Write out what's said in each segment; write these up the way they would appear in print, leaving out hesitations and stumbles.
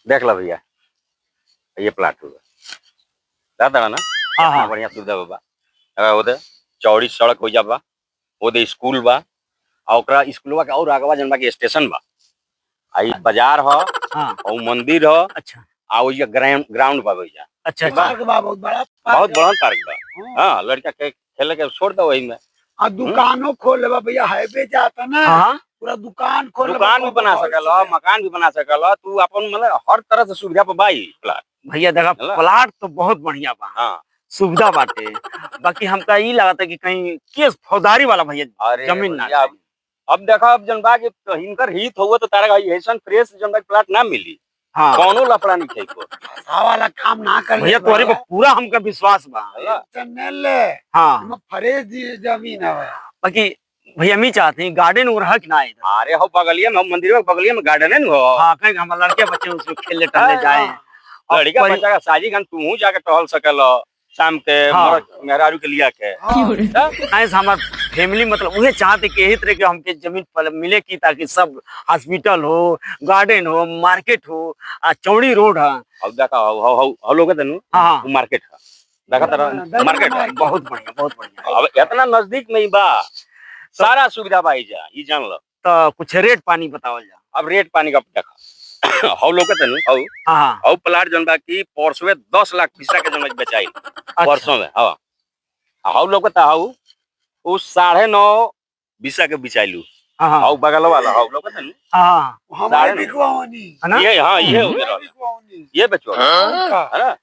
देख लो भैया, ये प्लाट होगा दादा ना। हाँ हाँ बढ़िया सुविधा बा। ओदे चौड़ी सड़क हो जाबा, ओदे स्कूल बा, और ओकरा स्कूलवा के और आगवा जन बा के स्टेशन बा। आई बाजार हो हाँ। और मंदिर हो। अच्छा आ ओइजा ग्राउंड बा भैया। अच्छा पार्क बा, बहुत बड़ा बहुत पार्क बड़ा पार्क बा। हाँ, लड़का के खेले के छोड़ दो वही में। और दुकानों खोल बा भैया, हाईवे जाता ना हाँ पूरा दुकान खोल दुकान भी बना सकल, मकान भी बना सकल तू अपन, मतलब हर तरह से सुविधा पे बाई प्लाट। भैया देखा हेला? प्लाट तो बहुत बढ़िया बा, हाँ सुविधा बाटे। बाकी हमका ई लागत है कि कहीं केस फौजदारी वाला भैया अरे जमीन ना भैया, चाहिए। अब देखो, अब जन बा के तो हिनकर हित होगा तो तारा ऐसा फ्रेश जन बा प्लाट ना मिली। हाँ कौनो लफड़ा नहीं थे को। वाला काम ना कर भैया तुम्हारे पर पूरा हमका विश्वास बा। हाँ फ्रेश जमीन है। बाकी भैया मी चाहते हैं गार्डन और है कि ना इधर। अरे हो बगलिया में, मंदिर में बगलिया में गार्डन है ना। हाँ कहीं हमारे लड़के बच्चे उसमें खेलने टहलने जाए। लड़का बच्चा का साजी खान तू जाके टहल सकल शाम के। हाँ। मेहरारू के लिया के ऐसे हमार फैमिली मतलब उहे चाहते कि यही तरह के हमके जमीन पर मिले की, ताकि सब हॉस्पिटल हो, गार्डन हो, मार्केट हो, चौड़ी रोड है। अब देखा हो लोग तनु हाँ मार्केट है, देखा तरह मार्केट है। बहुत बढ़िया बहुत बढ़िया। अब इतना नजदीक में ही बा, सारा सुविधा बा जा, ये जान लो। तो कुछ रेट पानी बताओ जा। अब रेट पानी का देखा हौ लोग तनु हौ हाँ हौ प्लाट जन बा की परसों 10 लाख पैसा के जन बेचाई परसों में। हाँ हौ लोग हौ उ 9.5 बीसा के बिचाइलू। हाँ हौ बगल वाला हौ लोग तनु हाँ हमारे बिकवानी है ना। ये। हाँ ये हो गया, ये बेचो है ना।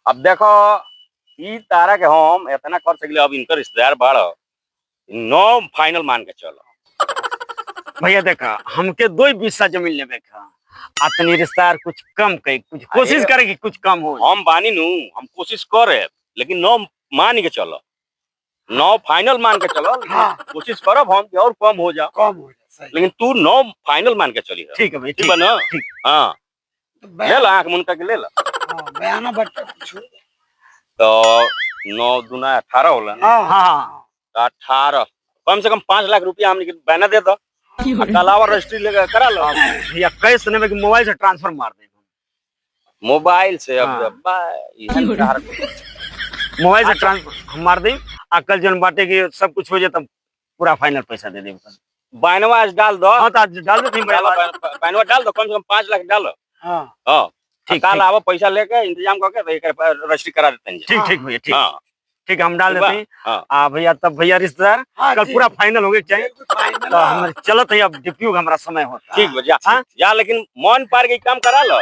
अब देखो ई तारा के हम इतना कर सकले, अब इनकर रिश्तेदार बाड़ 9 फाइनल मान के चलो। भैया देखा हमके 2 बीसा जमीन लेवे का, अपनी रिश्तेदार कुछ कम कई, कुछ कोशिश करे कि कुछ कम हो। हम बानी नू, हम कोशिश करे, लेकिन 9 मान के चलो, 9 फाइनल मान के चलो। हाँ। कोशिश करब हम कि और कम हो जा, कम हो जाए। लेकिन तू 9 फाइनल मान के चली। ठीक है भैया ठीक बा ना। ठीक। हाँ ले ला, आंख मुनका के ले ला। बयाना बट्टा कुछ तो 9 दूना 18 होला ना। हाँ 18 कम से कम 5 लाख रुपया हमने बयाना दे दो, अलावा रजिस्ट्री लेकर करा लो। भैया कैश नहीं कि मोबाइल से ट्रांसफर मार दे। मोबाइल से अब मोबाइल से ट्रांसफर मार दी, कल जन बाटे की सब कुछ हो जाए तब पूरा फाइनल पैसा दे दे। बाइनवा आज डाल दो। हाँ तो आज डाल दो बाइनवा डाल दो, कम से कम 5 लाख डालो। हाँ ठीक, कल आओ पैसा लेके इंतजाम करके रजिस्ट्री करा देते हैं। ठीक ठीक भैया ठीक। हाँ ठीक हम डाल देते हैं। हाँ भैया तब भैया रिश्तेदार कल पूरा फाइनल हो गया चाहिए। तो हम चलत है, अब डिप्यू का हमारा समय होता। ठीक जा जा, लेकिन मन पार के काम करा लो।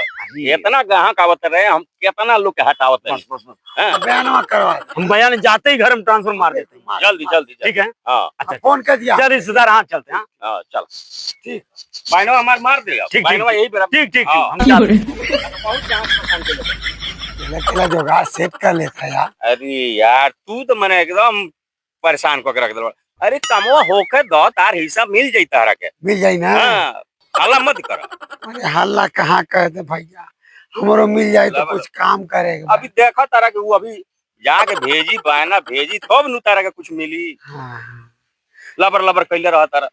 इतना ग्राहक आवत रहे, हम कितना लोग के हटावत रहे। बस बस बस बयाना करवा हम बयान जाते ही घर में ट्रांसफर मार देते हैं। जल्दी जल्दी ठीक है। हाँ अच्छा फोन कर दिया। चल रिश्तेदार, हाँ चलते हैं। हाँ चल ठीक, बाइनवा हमार मार देगा। ठीक बाइनवा यही पे ठीक ठीक हाँ। हम चलते हैं। बहुत पसंद के अकेला जुगाड़ सेट कर लेता यार। अरे यार तू तो मैंने एकदम परेशान को रख दे। अरे कमवा होके दो, तार हिस्सा मिल जाई तारा के। मिल जाई ना। हाँ हल्ला मत करो। अरे हल्ला कहाँ कहते भैया, हमारो मिल जाए तो कुछ काम करेगा। अभी देखा तारा के वो अभी जाके भेजी बायना भेजी तब नु तारा के कुछ मिली। हाँ। लबर लबर कैले रहा तारा।